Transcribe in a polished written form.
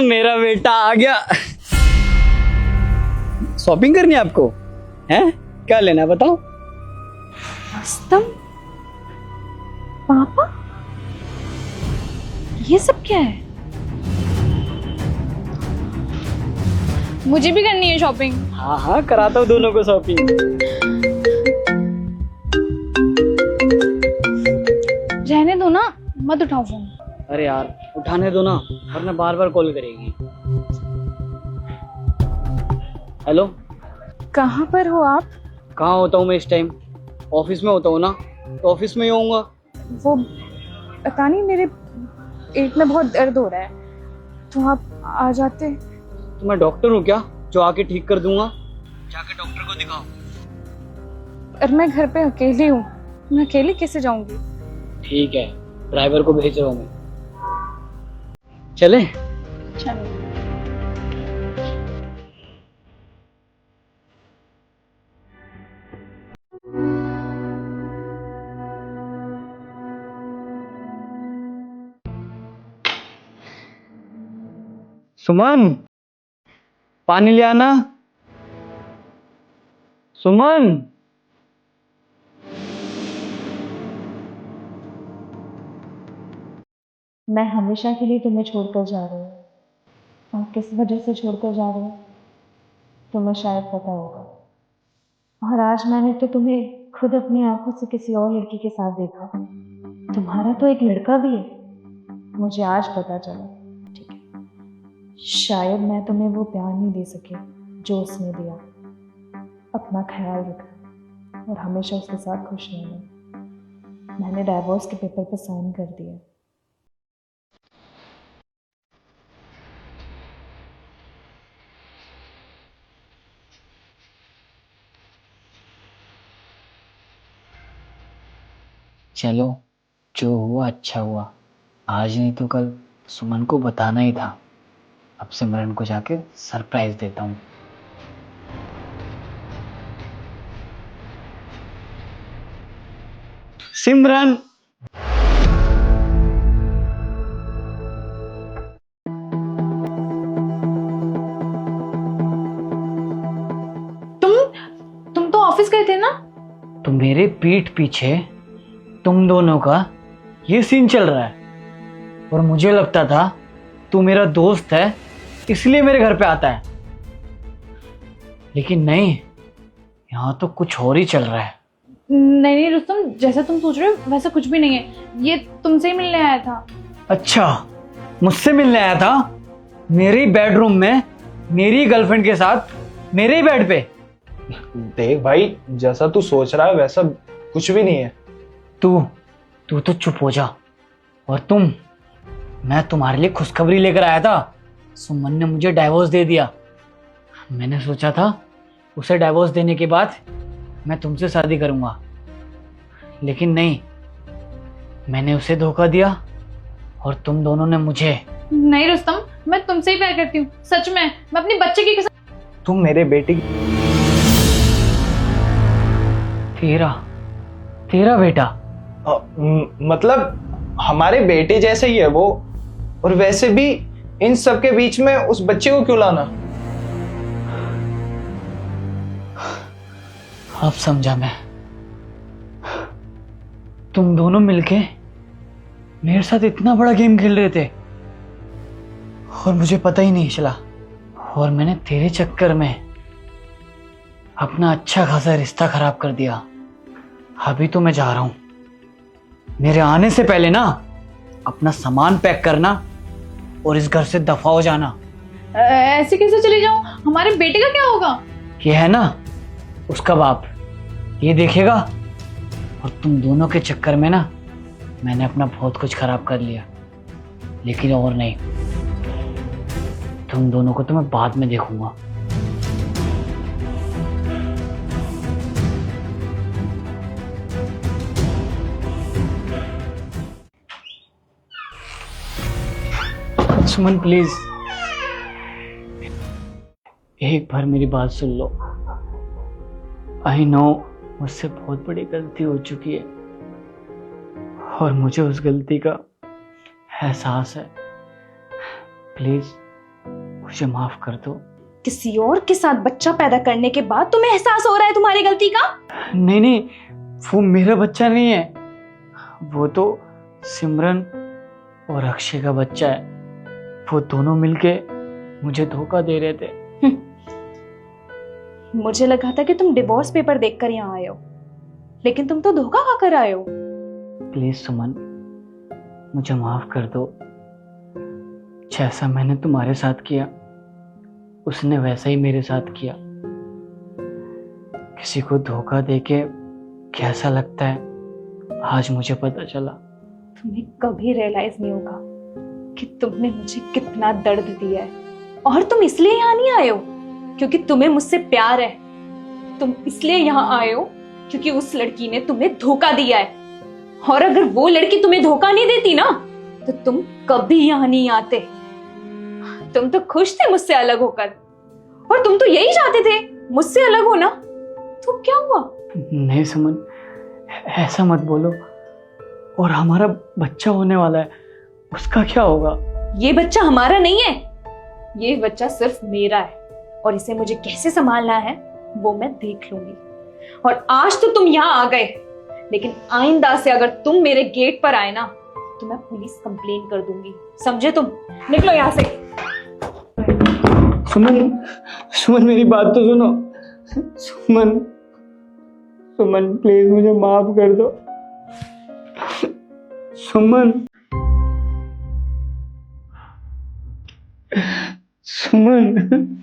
मेरा बेटा आ गया। शॉपिंग करनी है आपको? हैं? क्या लेना है बताओ। रुस्तम, पापा, ये सब क्या है? मुझे भी करनी है शॉपिंग। हाँ हाँ, कराता हूँ दोनों को शॉपिंग। रहने दो ना, मत उठाओ फोन। अरे यार उठाने दो ना, वरना बार बार कॉल करेगी। हेलो, कहाँ पर हो आप? कहाँ होता हूँ मैं इस टाइम? ऑफिस में होता हूँ ना, तो ऑफिस में ही होऊंगा। वो पता नहीं, मेरे पेट में बहुत दर्द हो रहा है, तो आप आ जाते। तो मैं डॉक्टर हूँ क्या जो आके ठीक कर दूंगा? जाके डॉक्टर को दिखाओ। और मैं घर पे अकेली हूँ, मैं अकेली कैसे जाऊंगी? ठीक है, ड्राइवर को भेज रहा हूँ मैं। चले? चलो। सुमन, पानी ले आना। सुमन। मैं हमेशा के लिए तुम्हें छोड़कर जा रही हूँ, और किस वजह से छोड़कर जा रही हूँ तुम्हें शायद पता होगा। और आज मैंने तो तुम्हें खुद अपनी आंखों से किसी और लड़की के साथ देखा। तुम्हारा तो एक लड़का भी है, मुझे आज पता चला। ठीक है, शायद मैं तुम्हें वो प्यार नहीं दे सकी जो उसने दिया। अपना ख्याल रखना और हमेशा उसके साथ खुश रहना। मैंने डाइवोर्स के पेपर पर साइन कर दिया। चलो, जो हुआ अच्छा हुआ। आज नहीं तो कल सुमन को बताना ही था। अब सिमरन को जाके सरप्राइज देता हूँ। सिमरन। तुम तो ऑफिस गए थे ना? तो मेरे पीठ पीछे तुम दोनों का ये सीन चल रहा है, और मुझे लगता था तू मेरा दोस्त है इसलिए मेरे घर पे आता है, लेकिन नहीं, यहाँ तो कुछ और ही चल रहा है। नहीं रुस्तम, जैसा तुम सोच रहे हो वैसा कुछ भी नहीं है। ये तुमसे ही मिलने आया था। अच्छा, मुझसे मिलने आया था? मेरे ही बेडरूम में मेरी गर्लफ्रेंड के साथ मेरे ही बेड पे? देख भाई, जैसा तू सोच रहा है वैसा कुछ भी नहीं है। तू तो चुप हो जा। और मैं तुम्हारे लिए खुशखबरी लेकर आया था। सुमन ने मुझे डाइवोर्स दे दिया। मैंने सोचा था उसे डाइवोर्स देने के बाद मैं तुमसे शादी करूंगा, लेकिन नहीं, मैंने उसे धोखा दिया और तुम दोनों ने मुझे। नहीं रुस्तम, मैं तुमसे ही प्यार करती हूँ, सच में। मैं अपनी बच्चे की कसम। तुम मेरे बेटे की। तेरा बेटा? मतलब हमारे बेटे जैसे ही है वो, और वैसे भी इन सब के बीच में उस बच्चे को क्यों लाना? अब समझा मैं। तुम दोनों मिलके मेरे साथ इतना बड़ा गेम खेल रहे थे और मुझे पता ही नहीं चला, और मैंने तेरे चक्कर में अपना अच्छा खासा रिश्ता खराब कर दिया। अभी तो मैं जा रहा हूं। मेरे आने से पहले ना अपना सामान पैक करना और इस घर से दफा हो जाना। ऐसे कैसे चले जाऊं? हमारे बेटे का क्या होगा? ये है ना उसका बाप, ये देखेगा। और तुम दोनों के चक्कर में ना मैंने अपना बहुत कुछ खराब कर लिया, लेकिन और नहीं, तुम दोनों को तो मैं बाद में देखूंगा। सुमन प्लीज, एक बार मेरी बात सुन लो। आई नो मुझसे बहुत बड़ी गलती हो चुकी है और मुझे उस गलती का एहसास है, प्लीज मुझे माफ कर दो। किसी और के साथ बच्चा पैदा करने के बाद तुम्हें एहसास हो रहा है तुम्हारी गलती का? नहीं नहीं, वो मेरा बच्चा नहीं है, वो तो सिमरन और अक्षय का बच्चा है। वो दोनों मिलके मुझे धोखा दे रहे थे। मुझे लगा था कि तुम डिवोर्स पेपर देखकर यहाँ आए हो, लेकिन तुम तो धोखा खाकर आए हो। प्लीज सुमन, मुझे माफ कर दो। जैसा मैंने तुम्हारे साथ किया उसने वैसा ही मेरे साथ किया। किसी को धोखा देके कैसा लगता है आज मुझे पता चला। तुम्हें कभी रियलाइज नहीं होगा कि तुमने मुझे कितना दर्द दिया है, और तुम इसलिए यहाँ नहीं आए हो क्योंकि तुम्हें मुझसे प्यार है। तुम इसलिए यहाँ आए हो क्योंकि उस लड़की ने तुम्हें धोखा दिया है, और अगर वो लड़की तुम्हें धोखा नहीं देती ना तो तुम कभी यहाँ नहीं आते। तुम तो खुश थे मुझसे अलग होकर, और तुम तो यही चाहते थे मुझसे अलग होना। तो क्या हुआ? नहीं सुमन, ऐसा मत बोलो। और हमारा बच्चा होने वाला है, उसका क्या होगा? ये बच्चा हमारा नहीं है, ये बच्चा सिर्फ मेरा है, और इसे मुझे कैसे संभालना है वो मैं देख लूंगी। और आज तो तुम यहाँ आ गए, लेकिन आइंदा से अगर तुम मेरे गेट पर आए ना तो मैं पुलिस कंप्लेन कर दूंगी, समझे तुम? निकलो यहाँ से। सुमन, सुमन मेरी बात तो सुनो। सुमन, सुमन प्लीज मुझे माफ कर दो। सुमन, सुमन।